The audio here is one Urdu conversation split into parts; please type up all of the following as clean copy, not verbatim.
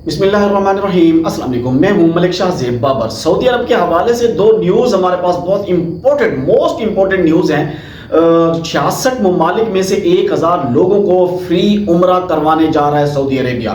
بسم اللہ الرحمن الرحیم، السلام علیکم۔ میں ہوں ملک شاہ زیب بابر۔ سعودی عرب کے حوالے سے دو نیوز ہمارے پاس بہت موسٹ امپورٹنٹ نیوز ہیں۔ 66 ممالک میں سے 1000 لوگوں کو فری عمرہ کروانے جا رہا ہے سعودی عربیہ،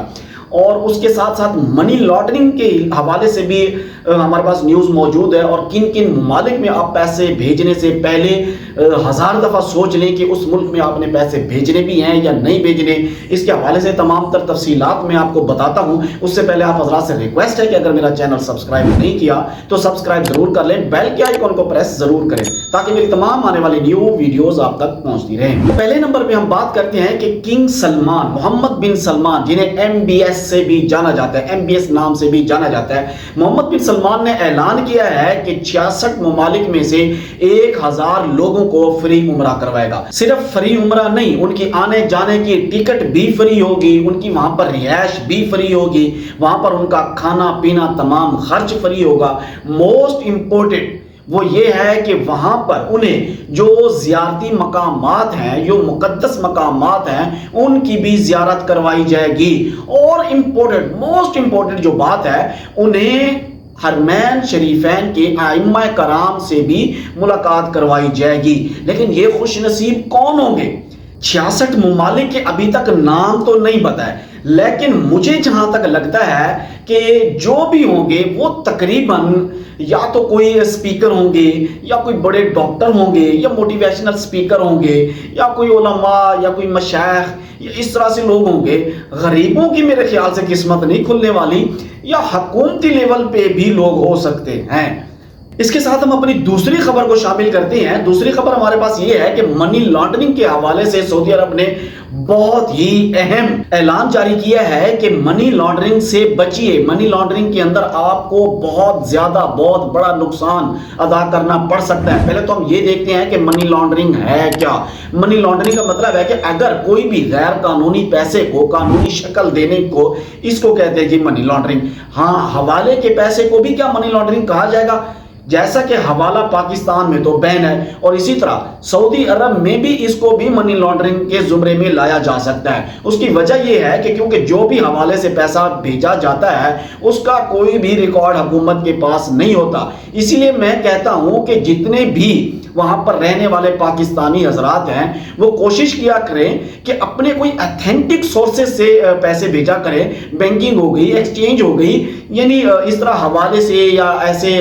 اور اس کے ساتھ ساتھ منی لانڈرنگ کے حوالے سے بھی ہمارے پاس نیوز موجود ہے، اور کن کن ممالک میں آپ پیسے بھیجنے سے پہلے 1000 دفعہ سوچ لیں کہ اس ملک میں آپ نے پیسے بھیجنے بھی ہیں یا نہیں بھیجنے۔ اس کے حوالے سے تمام تر تفصیلات میں آپ کو بتاتا ہوں۔ اس سے پہلے آپ حضرات سے ریکویسٹ ہے کہ اگر میرا چینل سبسکرائب نہیں کیا تو سبسکرائب ضرور کر لیں، بیل کے آئیکن کو پریس ضرور کریں تاکہ میری تمام آنے والی نیو ویڈیوز آپ تک پہنچتی رہیں۔ پہلے نمبر پہ ہم بات کرتے ہیں کہ کنگ سلمان، محمد بن سلمان، جنہیں MBS سے بھی جانا جاتا ہے، MBS نام سے بھی جانا جاتا ہے، محمد بن سلمان نے اعلان کیا ہے کہ 66 ممالک میں سے 1000 لوگوں کو فری عمرہ کروائے گا۔ صرف فری عمرہ نہیں، ان کی آنے جانے کی ٹکٹ بھی فری ہوگی، ان کی وہاں پر رہائش بھی فری ہوگی، وہاں پر ان کا کھانا پینا تمام خرچ فری ہوگا۔ موسٹ امپورٹنٹ وہ یہ ہے کہ وہاں پر انہیں جو زیارتی مقامات ہیں، جو مقدس مقامات ہیں، ان کی بھی زیارت کروائی جائے گی، اور موسٹ امپورٹنٹ جو بات ہے، انہیں حرمین شریفین کے ائمہ کرام سے بھی ملاقات کروائی جائے گی۔ لیکن یہ خوش نصیب کون ہوں گے؟ 66 ممالک کے ابھی تک نام تو نہیں پتہ ہے، لیکن مجھے جہاں تک لگتا ہے کہ جو بھی ہوں گے وہ تقریباً یا تو کوئی اسپیکر ہوں گے، یا کوئی بڑے ڈاکٹر ہوں گے، یا موٹیویشنل اسپیکر ہوں گے، یا کوئی علماء، یا کوئی مشائخ، یا اس طرح سے لوگ ہوں گے۔ غریبوں کی میرے خیال سے قسمت نہیں کھلنے والی، یا حکومتی لیول پہ بھی لوگ ہو سکتے ہیں۔ اس کے ساتھ ہم اپنی دوسری خبر کو شامل کرتے ہیں۔ دوسری خبر ہمارے پاس یہ ہے کہ منی لانڈرنگ کے حوالے سے سعودی عرب نے بہت ہی اہم اعلان جاری کیا ہے کہ منی لانڈرنگ سے بچیے۔ منی لانڈرنگ کے اندر آپ کو بہت بڑا نقصان ادا کرنا پڑ سکتا ہے۔ پہلے تو ہم یہ دیکھتے ہیں کہ منی لانڈرنگ ہے کیا۔ منی لانڈرنگ کا مطلب ہے کہ اگر کوئی بھی غیر قانونی پیسے کو قانونی شکل دینے کو، اس کو کہتے ہیں جی منی لانڈرنگ۔ ہاں، حوالے کے پیسے کو بھی کیا منی لانڈرنگ کہا جائے گا؟ جیسا کہ حوالہ پاکستان میں تو بین ہے، اور اسی طرح سعودی عرب میں بھی اس کو بھی منی لانڈرنگ کے زمرے میں لایا جا سکتا ہے۔ اس کی وجہ یہ ہے کہ کیونکہ جو بھی حوالے سے پیسہ بھیجا جاتا ہے اس کا کوئی بھی ریکارڈ حکومت کے پاس نہیں ہوتا۔ اسی لیے میں کہتا ہوں کہ جتنے بھی وہاں پر رہنے والے پاکستانی حضرات ہیں وہ کوشش کیا کریں کہ اپنے کوئی ایتھینٹک سورسز سے پیسے بھیجا کریں۔ بینکنگ ہو گئی، ایکسچینج ہو گئی، یعنی اس طرح حوالے سے یا ایسے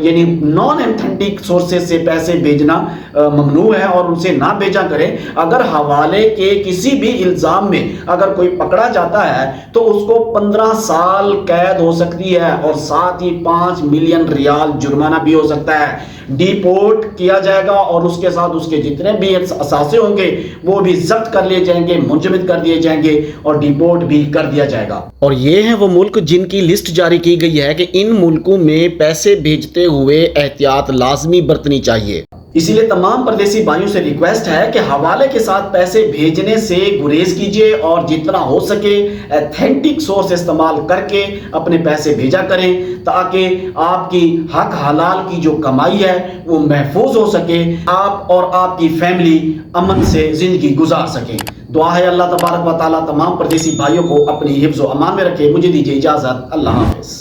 یعنی نان ایتھینٹک سورسز سے پیسے بھیجنا ممنوع ہے، اور ان سے نہ بھیجا کریں۔ اگر حوالے کے کسی بھی الزام میں اگر کوئی پکڑا جاتا ہے تو اس کو 15 سال قید ہو سکتی ہے، اور ساتھ ہی 5 ملین ریال جرمانہ بھی ہو سکتا ہے۔ ڈیپورٹ کیا جائے گا، اور اس کے ساتھ اس کے جتنے بھی اثاثے ہوں گے وہ بھی ضبط کر لیے جائیں گے، منجمد کر دیے جائیں گے، اور ڈیپورٹ بھی کر دیا جائے گا۔ اور یہ ہیں وہ ملک جن کی لسٹ جاری کی گئی ہے کہ ان ملکوں میں پیسے بھیجتے ہوئے احتیاط لازمی برتنی چاہیے۔ اسی لیے تمام پردیسی بھائیوں سے ریکویسٹ ہے کہ حوالے کے ساتھ پیسے بھیجنے سے گریز کیجیے، اور جتنا ہو سکے ایتھینٹک سورس استعمال کر کے اپنے پیسے بھیجا کریں، تاکہ آپ کی حق حلال کی جو کمائی ہے وہ محفوظ ہو سکے، آپ اور آپ کی فیملی امن سے زندگی گزار سکیں۔ دعا ہے اللہ تبارک و تعالیٰ تمام پردیسی بھائیوں کو اپنی حفظ و امان میں رکھے۔ مجھے دیجیے اجازت، اللہ حافظ۔